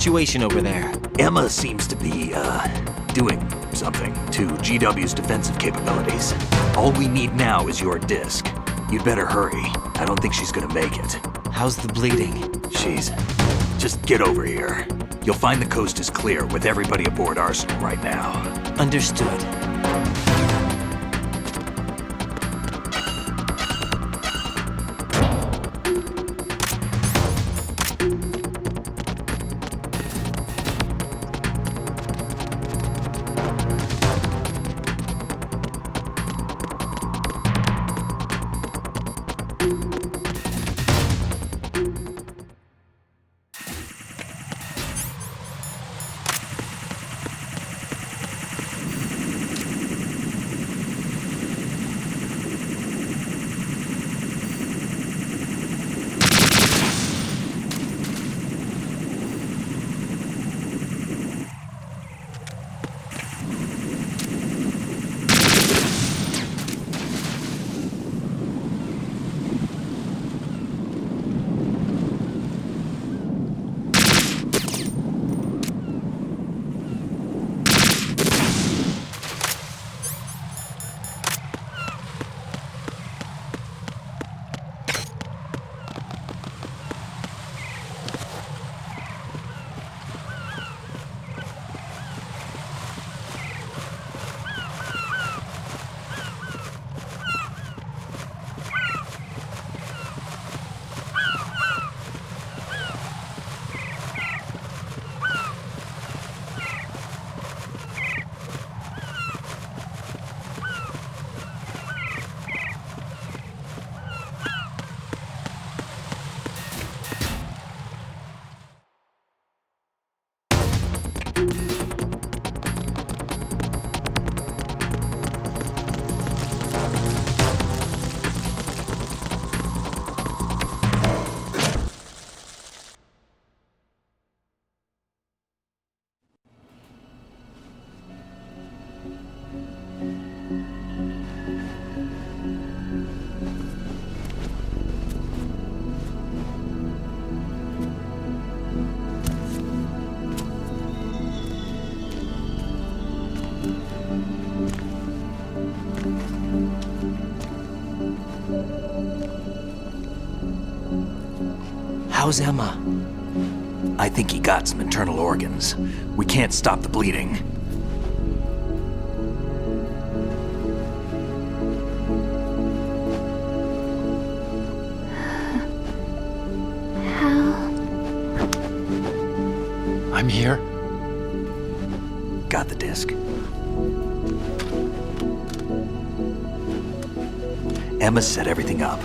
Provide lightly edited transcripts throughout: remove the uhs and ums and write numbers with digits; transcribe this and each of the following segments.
situation over there? Emma seems to be, doing something to GW's defensive capabilities. All we need now is your disc. You'd better hurry. I don't think she's gonna make it. How's the bleeding? Just get over here. You'll find the coast is clear with everybody aboard Arsenal right now. Understood. How's Emma? I think he got some internal organs. We can't stop the bleeding. Hal? I'm here. Got the disc. Emma set everything up.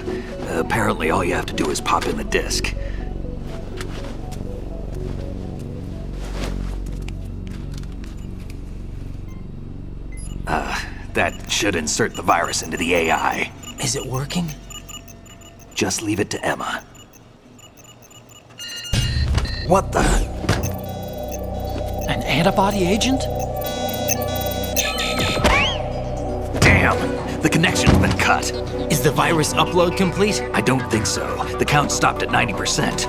Apparently all you have to do is pop in the disc. That should insert the virus into the AI. Is it working? Just leave it to Emma. What the? An antibody agent? Damn! The connection's been cut. Is the virus upload complete? I don't think so. The count stopped at 90%.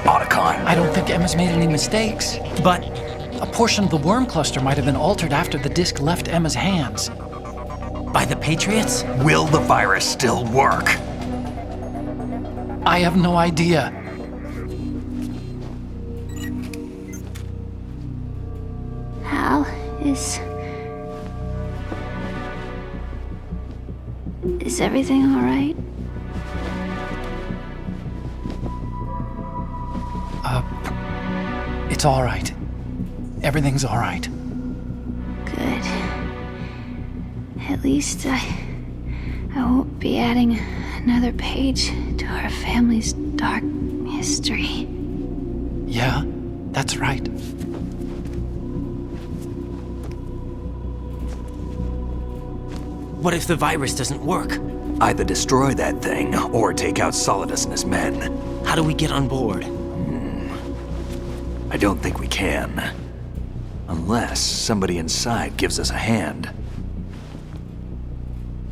Otacon. I don't think Emma's made any mistakes. But A portion of the worm cluster might have been altered after the disc left Emma's hands. by the Patriots? Will the virus still work? I have no idea. Hal, is everything all right? It's all right. Everything's all right. Good. At least I won't be adding another page to our family's dark history. Yeah, that's right. What if the virus doesn't work? Either destroy that thing, or take out Solidus and his men. How do we get on board? I don't think we can. Unless somebody inside gives us a hand.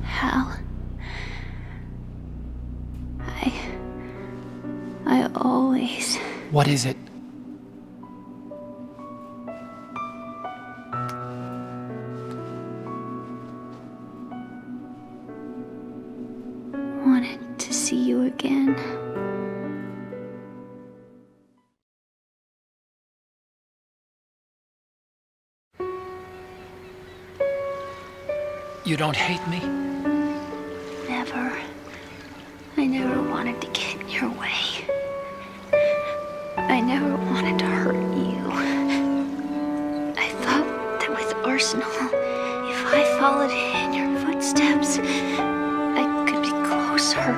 Hal, I always... What is it? again. You don't hate me? Never. I never wanted to get in your way. I never wanted to hurt you. I thought that with Arsenal, if I followed in your footsteps, I could be closer.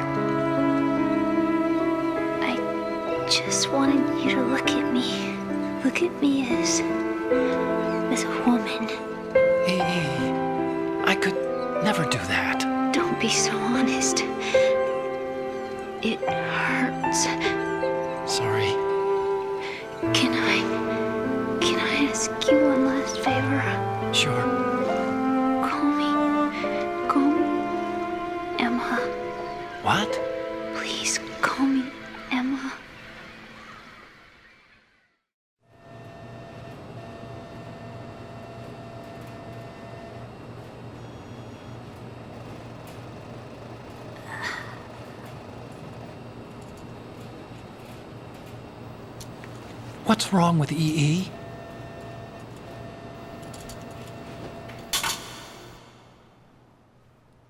I just wanted you to look at me. Look at me as a woman. I could never do that. Don't be so honest. It hurts. Sorry. Can I ask you one last favor? Sure. Call me Emma. What? Please call me Emma. What's wrong with EE?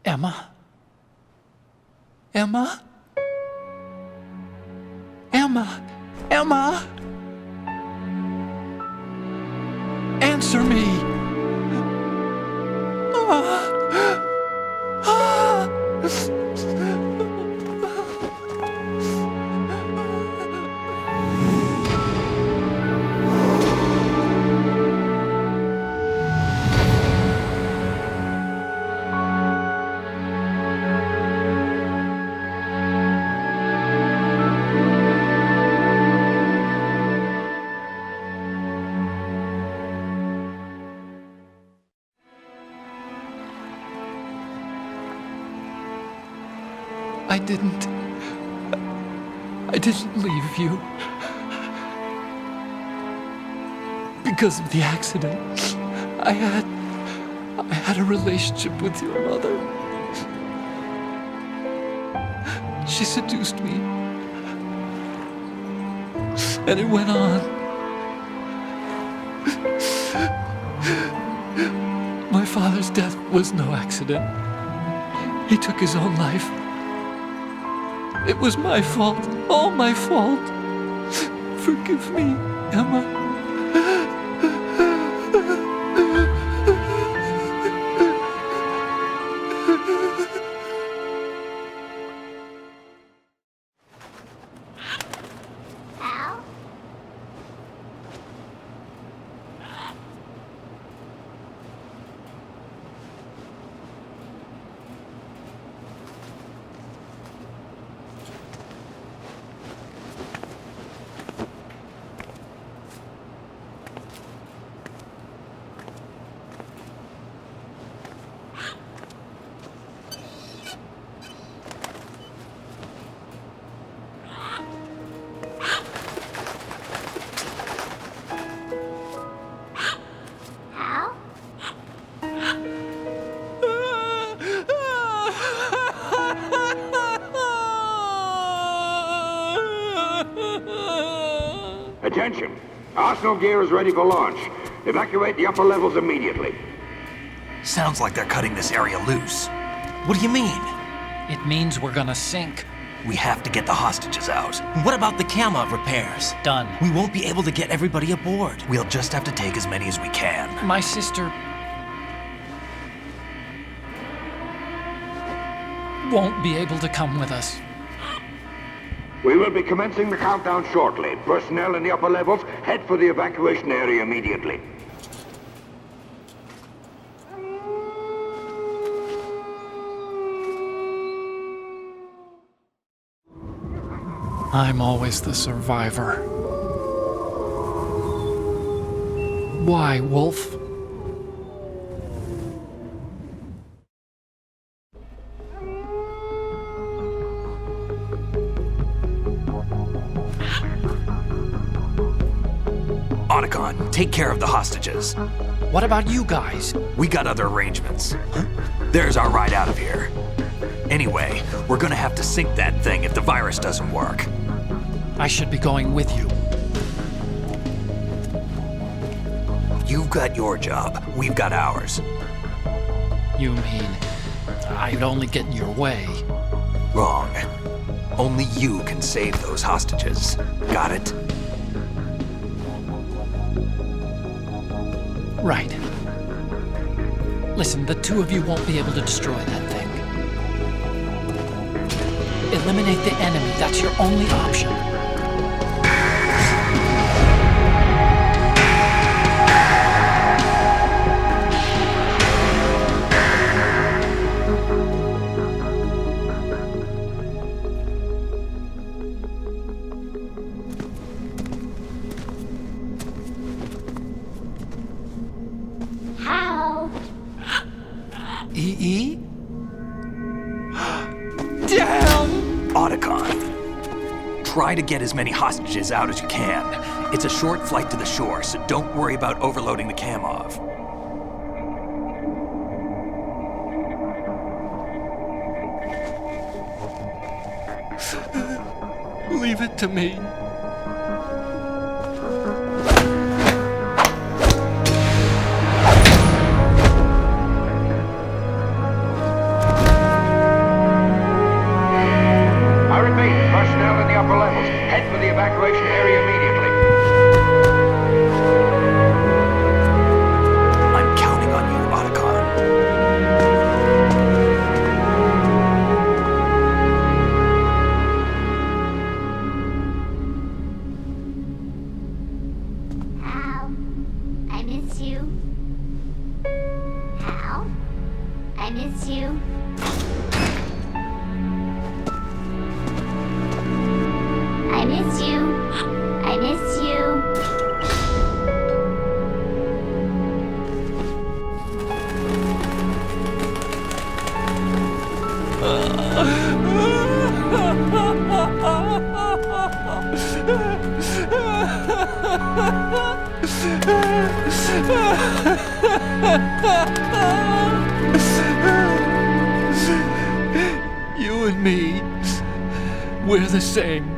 Emma? Emma? Emma? Emma? Answer me! I didn't leave you. Because of the accident, I had a relationship with your mother. She seduced me. And it went on. My father's death was no accident. He took his own life. It was my fault, all my fault. Forgive me, Emma. Attention! Arsenal gear is ready for launch. Evacuate the upper levels immediately. Sounds like they're cutting this area loose. What do you mean? It means we're gonna sink. We have to get the hostages out. What about the camo repairs? Done. We won't be able to get everybody aboard. We'll just have to take as many as we can. My sister won't be able to come with us. We will be commencing the countdown shortly. Personnel in the upper levels, head for the evacuation area immediately. I'm always the survivor. Why, Wolf? Otacon, take care of the hostages. What about you guys? We got other arrangements. There's our ride out of here. Anyway, we're gonna have to sink that thing if the virus doesn't work. I should be going with you. You've got your job, we've got ours. You mean I'd only get in your way? Wrong. Only you can save those hostages. Got it? Right. Listen, the two of you won't be able to destroy that thing. Eliminate the enemy. That's your only option. How? E.E.? Damn! Otacon. Try to get as many hostages out as you can. It's a short flight to the shore, so don't worry about overloading the Kamov. Leave it to me. I repeat, personnel in the upper levels, head for the evacuation area immediately. I'm counting on you, Otacon. Hal, I miss you. Hal, I miss you. I miss you. I miss you. You and me, we're the same.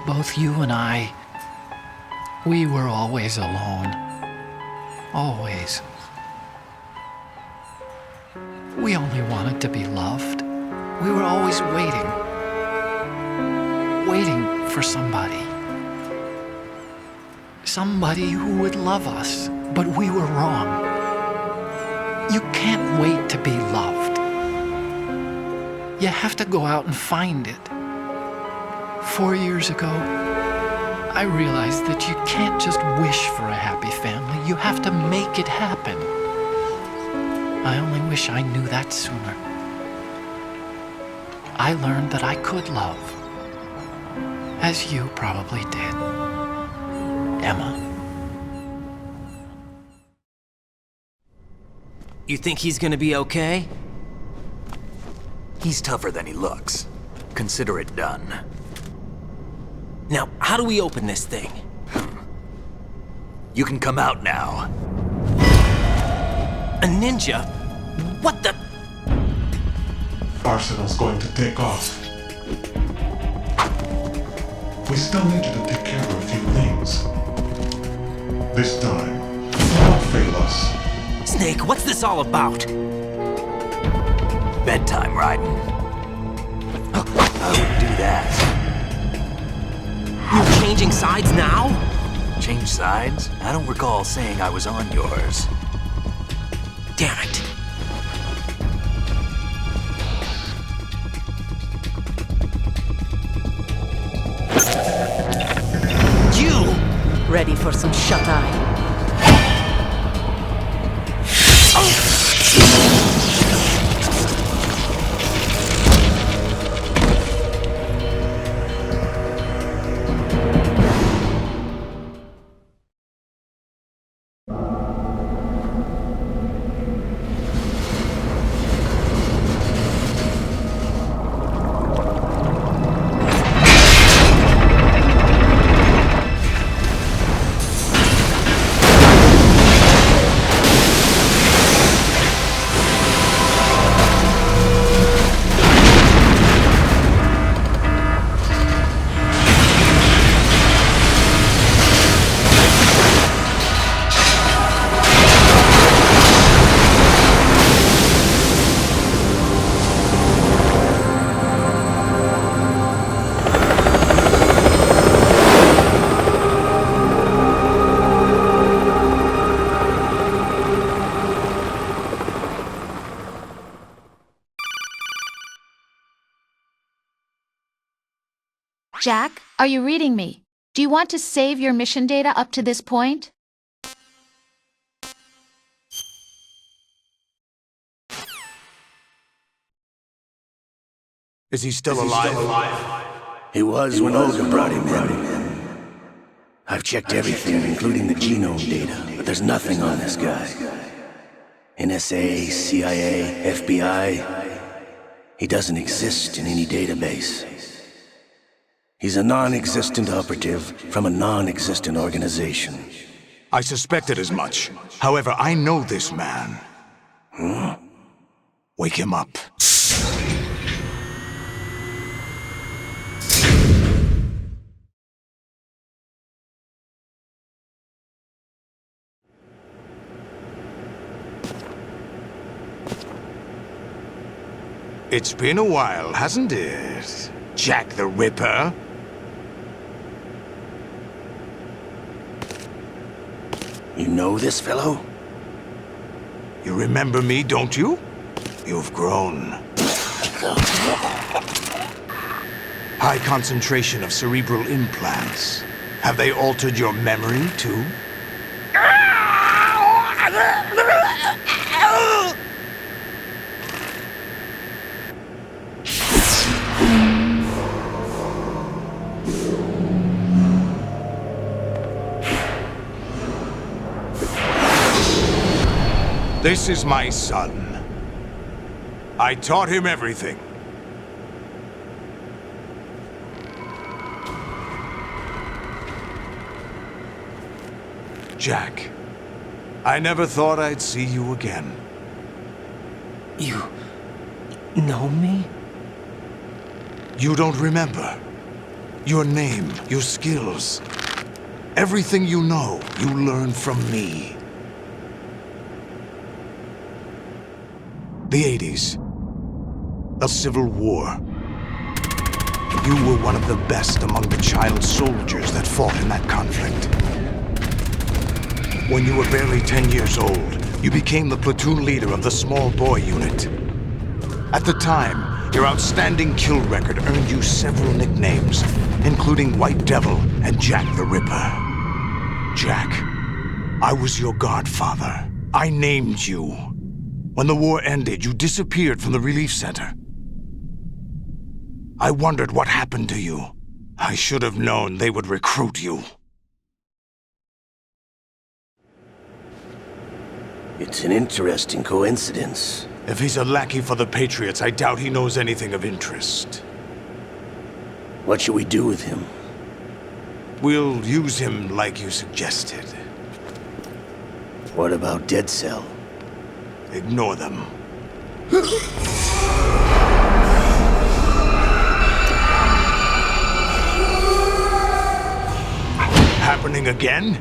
Both you and I, we were always alone. Always. We only wanted to be loved. We were always waiting. Waiting for somebody. Somebody who would love us, but we were wrong. You can't wait to be loved. You have to go out and find it. 4 years ago, I realized that you can't just wish for a happy family. You have to make it happen. I only wish I knew that sooner. I learned that I could love, as you probably did, Emma. You think he's gonna be okay? He's tougher than he looks. Consider it done. Now, how do we open this thing? You can come out now. A ninja? What the? Arsenal's going to take off. We still need you to take care of a few things. This time, don't fail us. Snake, what's this all about? Bedtime, Raiden. I wouldn't do that. You're changing sides now? Change sides? I don't recall saying I was on yours. Damn it. You! Ready for some shut-eye? Jack, are you reading me? Do you want to save your mission data up to this point? Is he still alive? He was when Olga brought him in. I've checked everything, including the genome data, but there's nothing on this guy. NSA, CIA, FBI. He doesn't exist in any database. He's a non-existent operative from a non-existent organization. I suspected as much. However, I know this man. Wake him up. It's been a while, hasn't it? Jack the Ripper? You know this fellow? You remember me, don't you? You've grown. High concentration of cerebral implants. Have they altered your memory, too? This is my son. I taught him everything. Jack, I never thought I'd see you again. You know me? You don't remember. Your name, your skills. Everything you know, you learned from me. The 80s. The Civil War. You were one of the best among the child soldiers that fought in that conflict. When you were barely 10 years old, you became the platoon leader of the small boy unit. At the time, your outstanding kill record earned you several nicknames, including White Devil and Jack the Ripper. Jack, I was your godfather. I named you. When the war ended, you disappeared from the relief center. I wondered what happened to you. I should have known they would recruit you. It's an interesting coincidence. If he's a lackey for the Patriots, I doubt he knows anything of interest. What should we do with him? We'll use him like you suggested. What about Dead Cell? Ignore them. Happening again?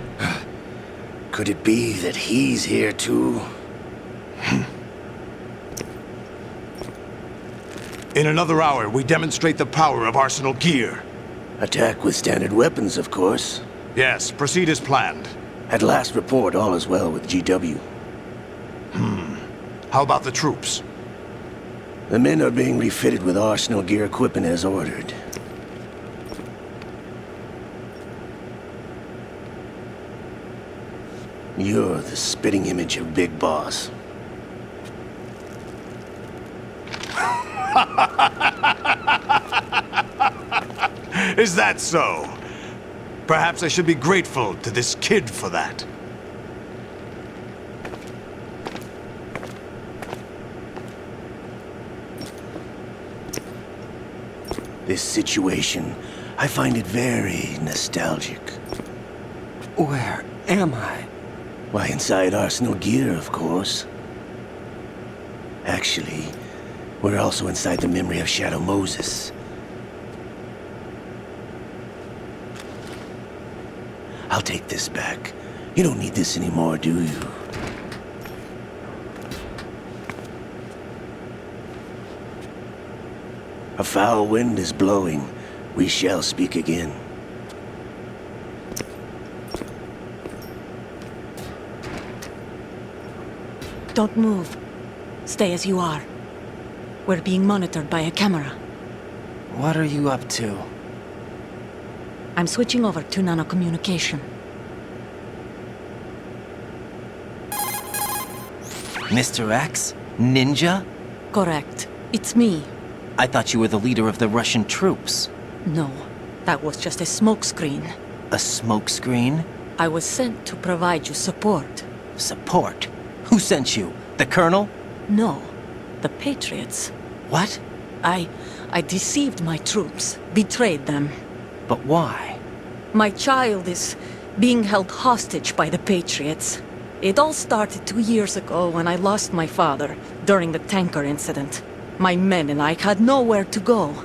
Could it be that he's here too? In another hour, we demonstrate the power of Arsenal gear. Attack with standard weapons, of course. Yes, proceed as planned. At last report, all is well with GW. How about the troops? The men are being refitted with Arsenal gear equipment as ordered. You're the spitting image of Big Boss. Is that so? Perhaps I should be grateful to this kid for that. This situation, I find it very nostalgic. Where am I? Why, inside Arsenal gear, of course. Actually, we're also inside the memory of Shadow Moses. I'll take this back. You don't need this anymore, do you? A foul wind is blowing. We shall speak again. Don't move. Stay as you are. We're being monitored by a camera. What are you up to? I'm switching over to nanocommunication. Mr. X? Ninja? Correct. It's me. I thought you were the leader of the Russian troops. No, that was just a smokescreen. A smokescreen? I was sent to provide you support. Support? Who sent you? The Colonel? No, the Patriots. What? I deceived my troops, betrayed them. But why? My child is being held hostage by the Patriots. It all started 2 years ago when I lost my father during the tanker incident. My men and I had nowhere to go.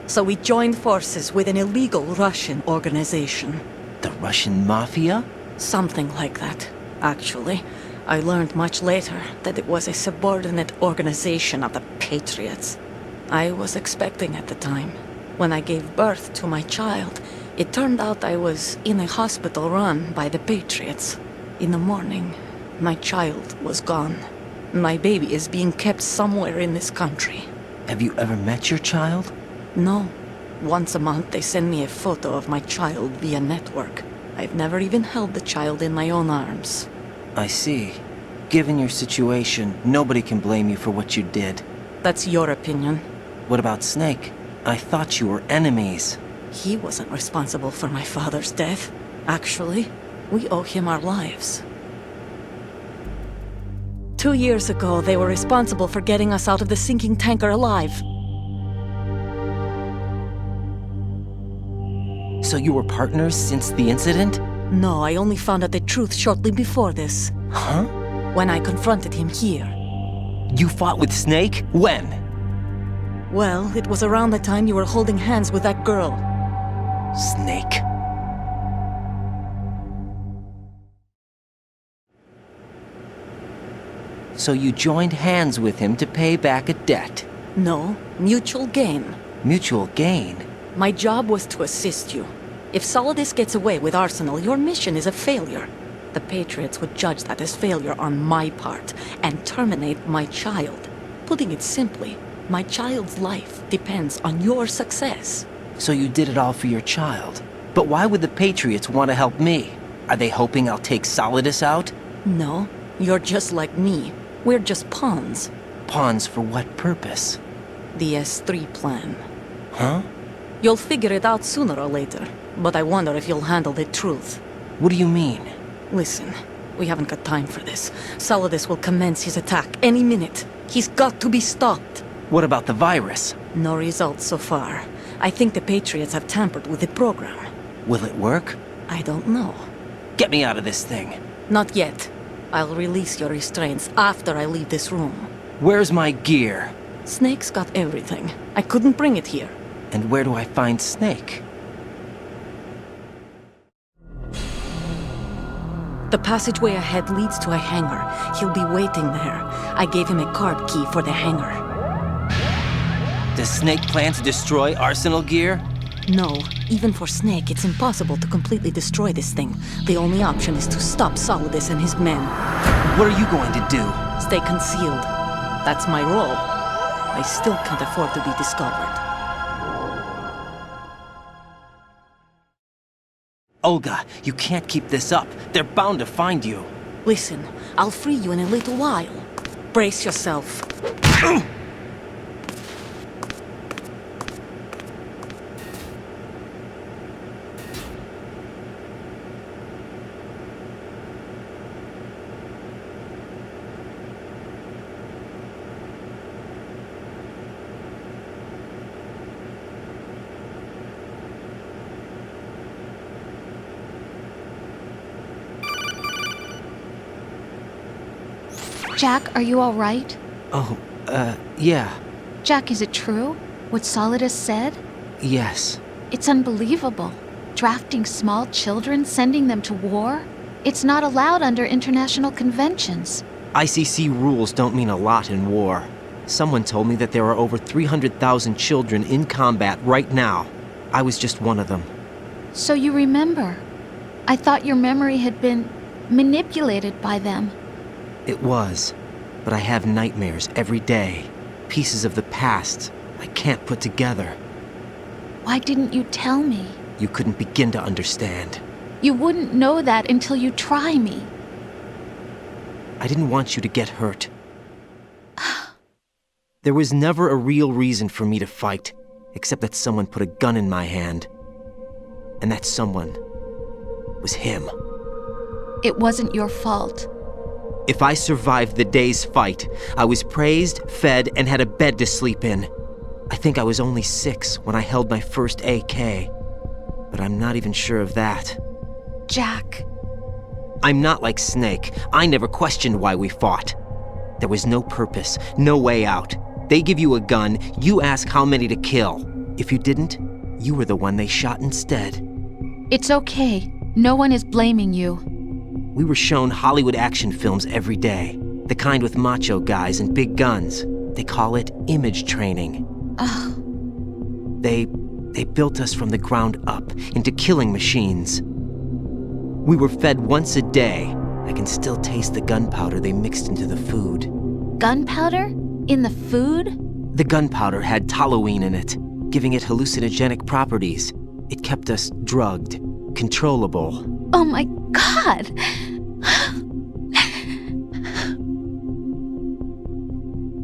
So we joined forces with an illegal Russian organization. The Russian Mafia? Something like that, actually. I learned much later that it was a subordinate organization of the Patriots. I was expecting at the time. When I gave birth to my child, it turned out I was in a hospital run by the Patriots. In the morning, my child was gone. My baby is being kept somewhere in this country. Have you ever met your child? No. Once a month they send me a photo of my child via network. I've never even held the child in my own arms. I see. Given your situation, nobody can blame you for what you did. That's your opinion. What about Snake? I thought you were enemies. He wasn't responsible for my father's death. Actually, we owe him our lives. 2 years ago, they were responsible for getting us out of the sinking tanker alive. So you were partners since the incident? No, I only found out the truth shortly before this. Huh? When I confronted him here. You fought with Snake? When? Well, it was around the time you were holding hands with that girl. Snake. So you joined hands with him to pay back a debt? No, mutual gain. Mutual gain? My job was to assist you. If Solidus gets away with Arsenal, your mission is a failure. The Patriots would judge that as failure on my part and terminate my child. Putting it simply, my child's life depends on your success. So you did it all for your child. But why would the Patriots want to help me? Are they hoping I'll take Solidus out? No, you're just like me. We're just pawns. Pawns for what purpose? The S3 plan. Huh? You'll figure it out sooner or later, but I wonder if you'll handle the truth. What do you mean? Listen, we haven't got time for this. Solidus will commence his attack any minute. He's got to be stopped. What about the virus? No results so far. I think the Patriots have tampered with the program. Will it work? I don't know. Get me out of this thing. Not yet. I'll release your restraints after I leave this room. Where's my gear? Snake's got everything. I couldn't bring it here. And where do I find Snake? The passageway ahead leads to a hangar. He'll be waiting there. I gave him a card key for the hangar. Does Snake plan to destroy Arsenal gear? No. Even for Snake, it's impossible to completely destroy this thing. The only option is to stop Solidus and his men. What are you going to do? Stay concealed. That's my role. I still can't afford to be discovered. Olga, you can't keep this up. They're bound to find you. Listen, I'll free you in a little while. Brace yourself. Jack, are you all right? Oh, yeah. Jack, is it true? What Solidus said? Yes. It's unbelievable. Drafting small children, sending them to war? It's not allowed under international conventions. ICC rules don't mean a lot in war. Someone told me that there are over 300,000 children in combat right now. I was just one of them. So you remember. I thought your memory had been manipulated by them. It was, but I have nightmares every day. Pieces of the past I can't put together. Why didn't you tell me? You couldn't begin to understand. You wouldn't know that until you try me. I didn't want you to get hurt. There was never a real reason for me to fight, except that someone put a gun in my hand. And that someone was him. It wasn't your fault. If I survived the day's fight, I was praised, fed, and had a bed to sleep in. I think I was only 6 when I held my first AK. But I'm not even sure of that. Jack. I'm not like Snake. I never questioned why we fought. There was no purpose, no way out. They give you a gun, you ask how many to kill. If you didn't, you were the one they shot instead. It's okay. No one is blaming you. We were shown Hollywood action films every day. The kind with macho guys and big guns. They call it image training. Ugh. They built us from the ground up into killing machines. We were fed once a day. I can still taste the gunpowder they mixed into the food. Gunpowder? In the food? The gunpowder had toluene in it, giving it hallucinogenic properties. It kept us drugged, controllable. Oh my God!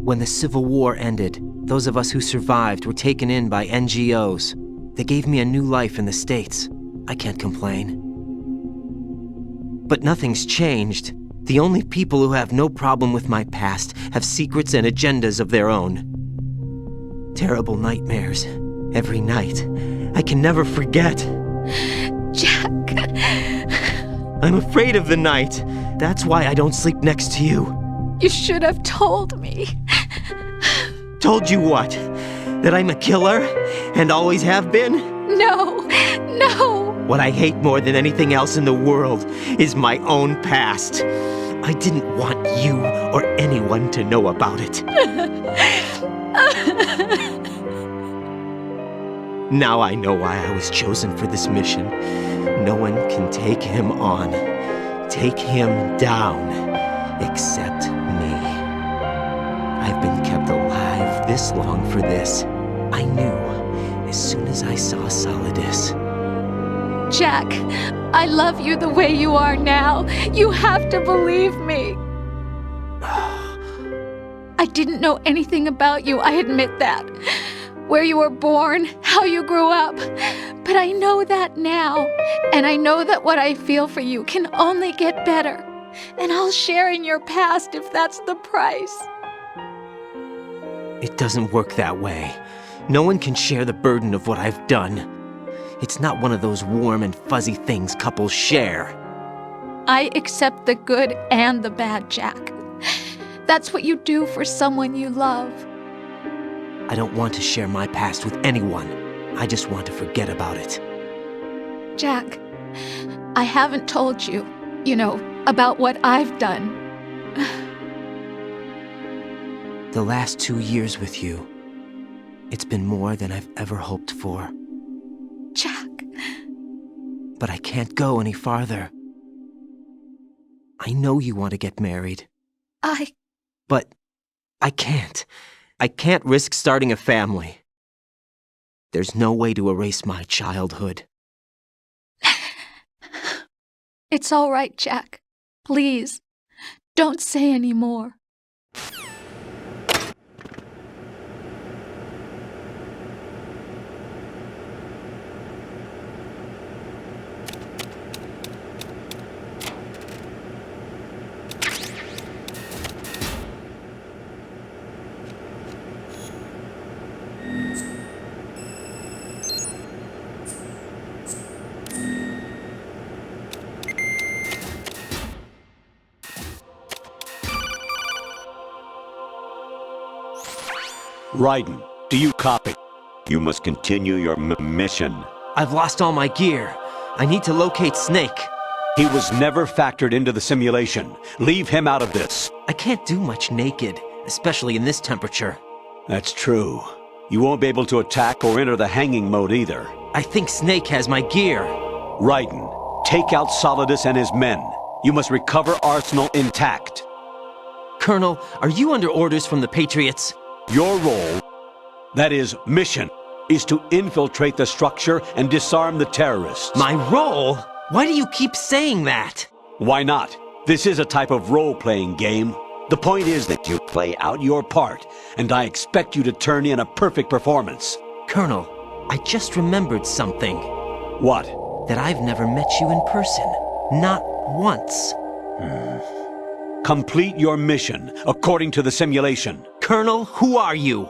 When the Civil War ended, those of us who survived were taken in by NGOs. They gave me a new life in the States. I can't complain. But nothing's changed. The only people who have no problem with my past have secrets and agendas of their own. Terrible nightmares. Every night. I can never forget. Jack. I'm afraid of the night. That's why I don't sleep next to you. You should have told me. Told you what? That I'm a killer? And always have been? No, no. What I hate more than anything else in the world is my own past. I didn't want you or anyone to know about it. Now I know why I was chosen for this mission. No one can take him on, take him down, except me. I've been kept alive this long for this. I knew as soon as I saw Solidus. Jack, I love you the way you are now. You have to believe me. I didn't know anything about you, I admit that. Where you were born, how you grew up. But I know that now. And I know that what I feel for you can only get better. And I'll share in your past if that's the price. It doesn't work that way. No one can share the burden of what I've done. It's not one of those warm and fuzzy things couples share. I accept the good and the bad, Jack. That's what you do for someone you love. I don't want to share my past with anyone. I just want to forget about it. Jack, I haven't told you, about what I've done. The last 2 years with you, it's been more than I've ever hoped for. Jack. But I can't go any farther. I know you want to get married. But I can't. I can't risk starting a family. There's no way to erase my childhood. It's all right, Jack. Please, don't say any more. Raiden, do you copy? You must continue your mission. I've lost all my gear. I need to locate Snake. He was never factored into the simulation. Leave him out of this. I can't do much naked, especially in this temperature. That's true. You won't be able to attack or enter the hanging mode either. I think Snake has my gear. Raiden, take out Solidus and his men. You must recover Arsenal intact. Colonel, are you under orders from the Patriots? Your role, that is, mission, is to infiltrate the structure and disarm the terrorists. My role? Why do you keep saying that? Why not? This is a type of role-playing game. The point is that you play out your part, and I expect you to turn in a perfect performance. Colonel, I just remembered something. What? That I've never met you in person. Not once. Complete your mission, according to the simulation. Colonel, who are you?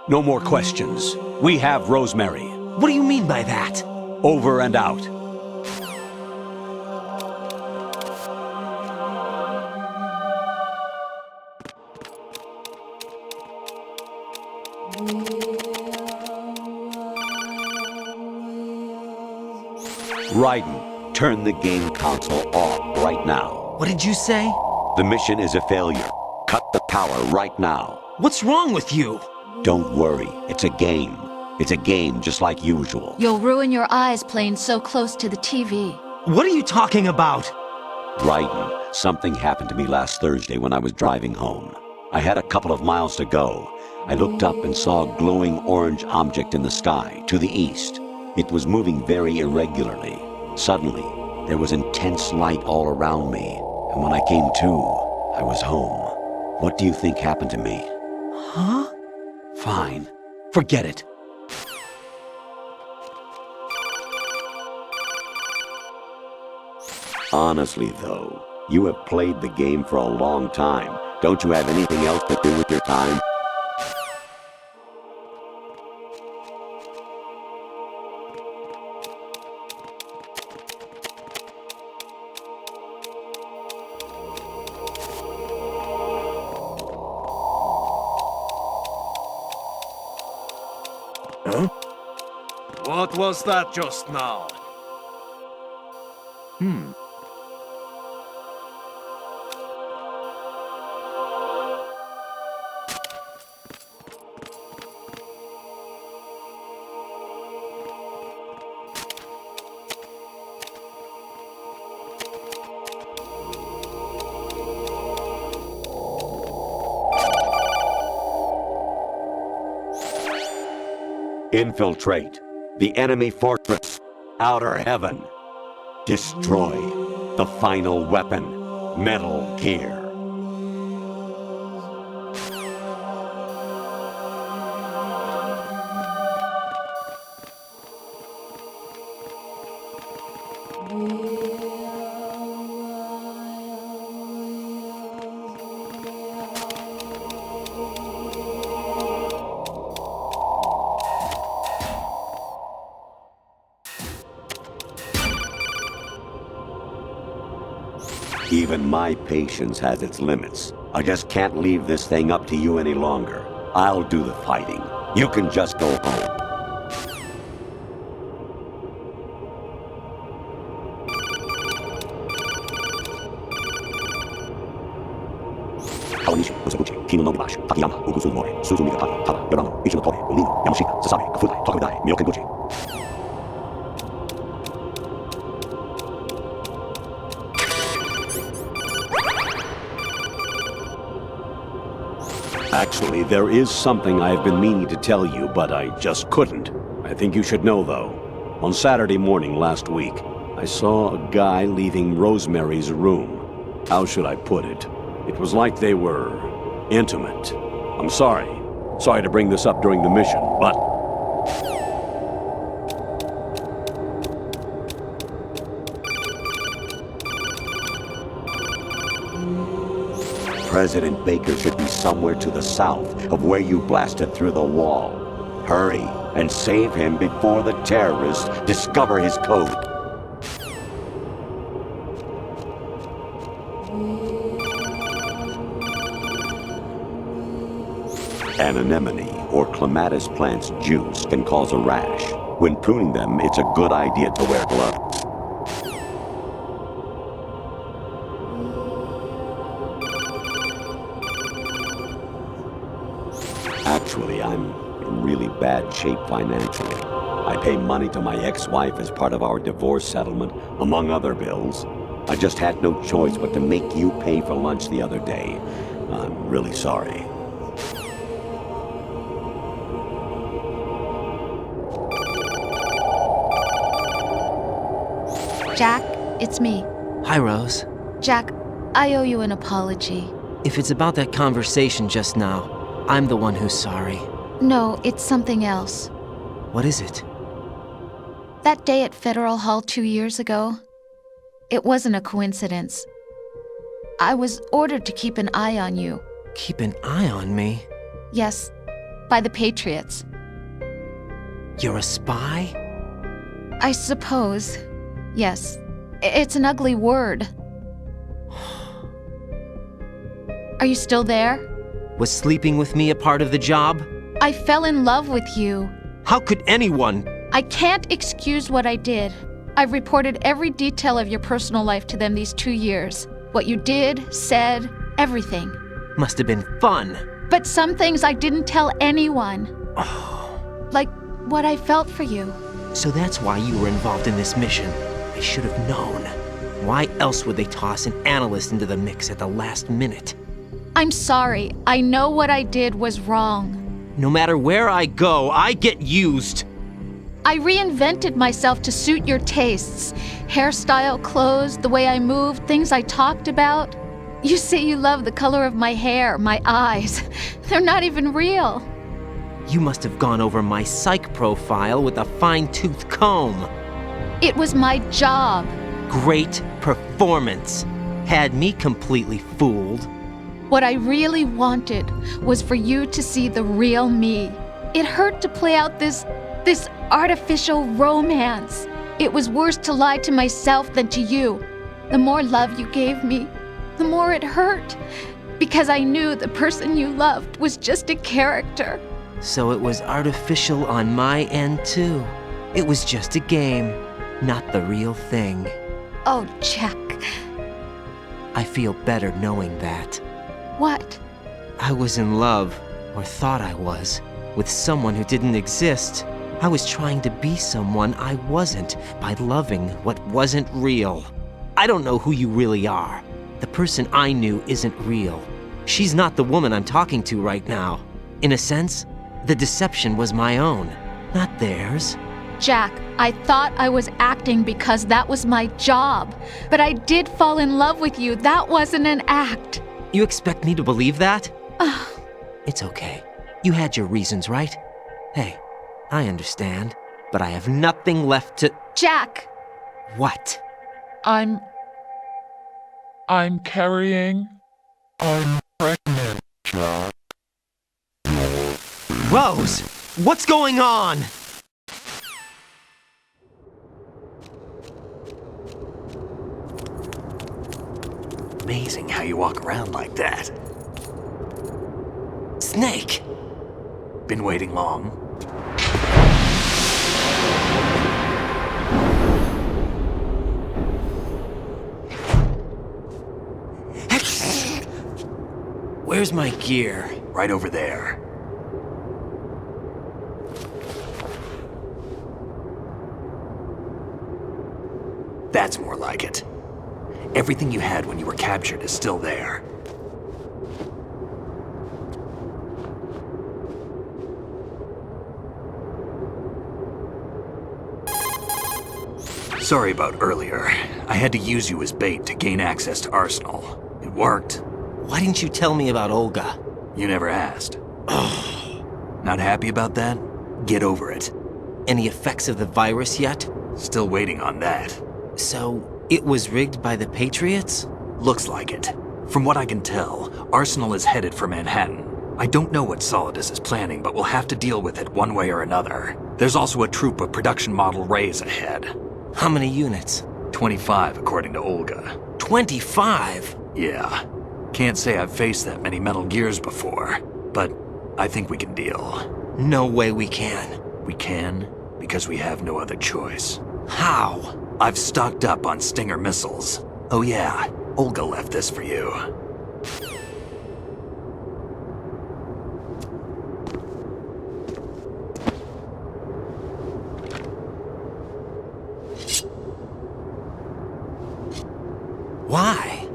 No more questions. We have Rosemary. What do you mean by that? Over and out. Raiden, turn the game console off right now. What did you say? The mission is a failure. Cut the power right now. What's wrong with you? Don't worry, it's a game. It's a game just like usual. You'll ruin your eyes playing so close to the TV. What are you talking about? Raiden, something happened to me last Thursday when I was driving home. I had a couple of miles to go. I looked up and saw a glowing orange object in the sky, to the east. It was moving very irregularly. Suddenly, there was intense light all around me, and when I came to, I was home. What do you think happened to me? Huh? Fine. Forget it. Honestly, though, you have played the game for a long time. Don't you have anything else to do with your time? What was that just now? Infiltrate the enemy fortress, Outer Heaven. Destroy the final weapon, Metal Gear. Even my patience has its limits. I just can't leave this thing up to you any longer. I'll do the fighting. You can just go home. Actually, there is something I've been meaning to tell you, but I just couldn't. I think you should know, though. On Saturday morning last week, I saw a guy leaving Rosemary's room. How should I put it? It was like they were intimate. I'm sorry. Sorry to bring this up during the mission, but... President Baker should be somewhere to the south of where you blasted through the wall. Hurry and save him before the terrorists discover his code. An anemone or clematis plant's juice can cause a rash. When pruning them, it's a good idea to wear gloves. Actually, I'm in really bad shape financially. I pay money to my ex-wife as part of our divorce settlement, among other bills. I just had no choice but to make you pay for lunch the other day. I'm really sorry. Jack, it's me. Hi, Rose. Jack, I owe you an apology. If it's about that conversation just now, I'm the one who's sorry. No, it's something else. What is it? That day at Federal Hall 2 years ago, it wasn't a coincidence. I was ordered to keep an eye on you. Keep an eye on me? Yes, by the Patriots. You're a spy? I suppose. Yes. It's an ugly word. Are you still there? Was sleeping with me a part of the job? I fell in love with you. How could anyone? I can't excuse what I did. I've reported every detail of your personal life to them these 2 years. What you did, said, everything. Must have been fun. But some things I didn't tell anyone. Like what I felt for you. So that's why you were involved in this mission. I should have known. Why else would they toss an analyst into the mix at the last minute? I'm sorry. I know what I did was wrong. No matter where I go, I get used. I reinvented myself to suit your tastes. Hairstyle, clothes, the way I moved, things I talked about. You say you love the color of my hair, my eyes. They're not even real. You must have gone over my psych profile with a fine-tooth comb. It was my job. Great performance. Had me completely fooled. What I really wanted was for you to see the real me. It hurt to play out this artificial romance. It was worse to lie to myself than to you. The more love you gave me, the more it hurt. Because I knew the person you loved was just a character. So it was artificial on my end too. It was just a game, not the real thing. Oh, Jack. I feel better knowing that. What? I was in love, or thought I was, with someone who didn't exist. I was trying to be someone I wasn't by loving what wasn't real. I don't know who you really are. The person I knew isn't real. She's not the woman I'm talking to right now. In a sense, the deception was my own, not theirs. Jack, I thought I was acting because that was my job. But I did fall in love with you. That wasn't an act. You expect me to believe that? It's okay. You had your reasons, right? Hey, I understand, but I have nothing left to— Jack! What? I'm carrying. I'm pregnant, Jack. Rose! What's going on? Amazing how you walk around like that. Snake! Been waiting long? Where's my gear? Right over there. That's more like it. Everything you had when you were captured is still there. Sorry about earlier. I had to use you as bait to gain access to Arsenal. It worked. Why didn't you tell me about Olga? You never asked. Not happy about that? Get over it. Any effects of the virus yet? Still waiting on that. So, it was rigged by the Patriots? Looks like it. From what I can tell, Arsenal is headed for Manhattan. I don't know what Solidus is planning, but we'll have to deal with it one way or another. There's also a troop of production model Rays ahead. How many units? 25, according to Olga. 25? Yeah. Can't say I've faced that many Metal Gears before, but I think we can deal. No way we can. We can, because we have no other choice. How? I've stocked up on Stinger missiles. Oh yeah, Olga left this for you. Why?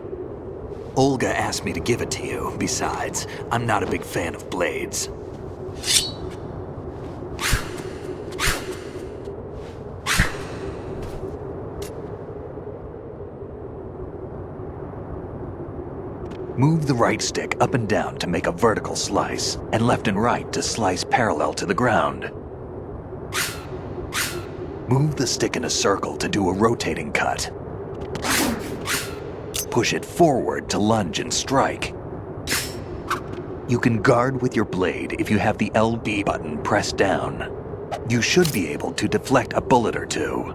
Olga asked me to give it to you. Besides, I'm not a big fan of blades. Move the right stick up and down to make a vertical slice, and left and right to slice parallel to the ground. Move the stick in a circle to do a rotating cut. Push it forward to lunge and strike. You can guard with your blade if you have the LB button pressed down. You should be able to deflect a bullet or two.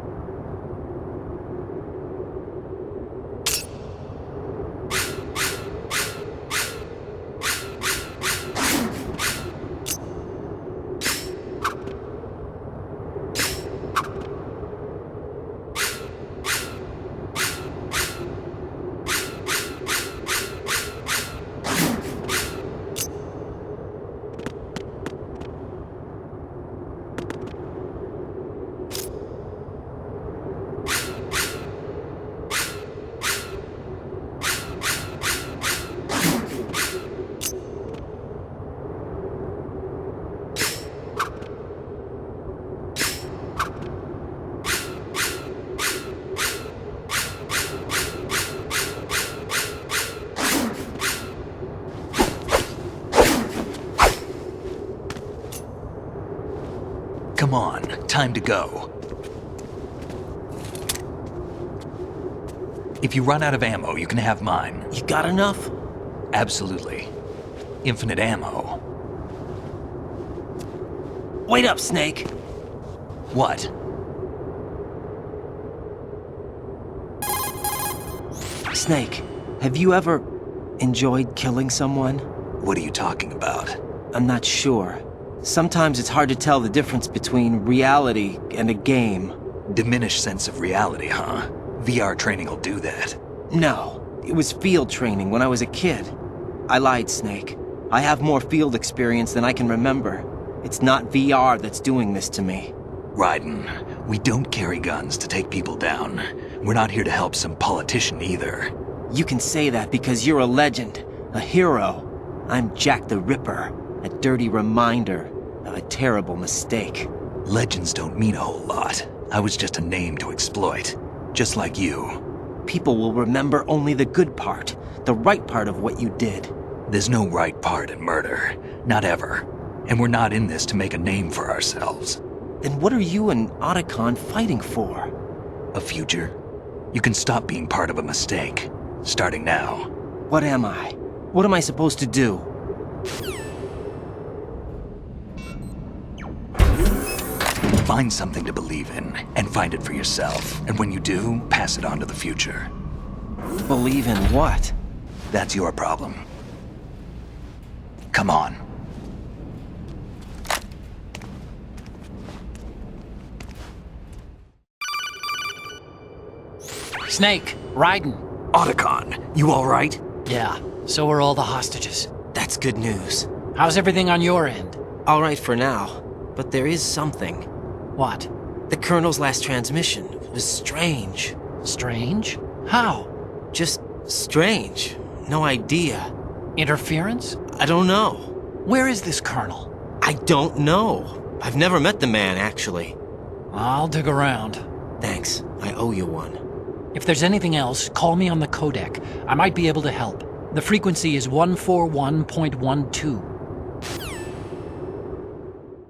Come on, time to go. If you run out of ammo, you can have mine. You got enough? Absolutely. Infinite ammo. Wait up, Snake. What? Snake, have you ever enjoyed killing someone? What are you talking about? I'm not sure. Sometimes it's hard to tell the difference between reality and a game. Diminished sense of reality, huh? VR training will do that. No, it was field training when I was a kid. I lied, Snake. I have more field experience than I can remember. It's not VR that's doing this to me. Raiden, we don't carry guns to take people down. We're not here to help some politician either. You can say that because you're a legend, a hero. I'm Jack the Ripper, a dirty reminder of a terrible mistake. Legends don't mean a whole lot. I was just a name to exploit, just like you. People will remember only the good part, the right part of what you did. There's no right part in murder, not ever. And we're not in this to make a name for ourselves. Then what are you and Otacon fighting for? A future? You can stop being part of a mistake, starting now. What am I? What am I supposed to do? Find something to believe in, and find it for yourself. And when you do, pass it on to the future. Believe in what? That's your problem. Come on. Snake, Raiden. Otacon, you all right? Yeah, so are all the hostages. That's good news. How's everything on your end? All right for now, but there is something. What? The Colonel's last transmission was strange. Strange? How? Just strange. No idea. Interference? I don't know. Where is this Colonel? I don't know. I've never met the man, actually. I'll dig around. Thanks. I owe you one. If there's anything else, call me on the codec. I might be able to help. The frequency is 141.12.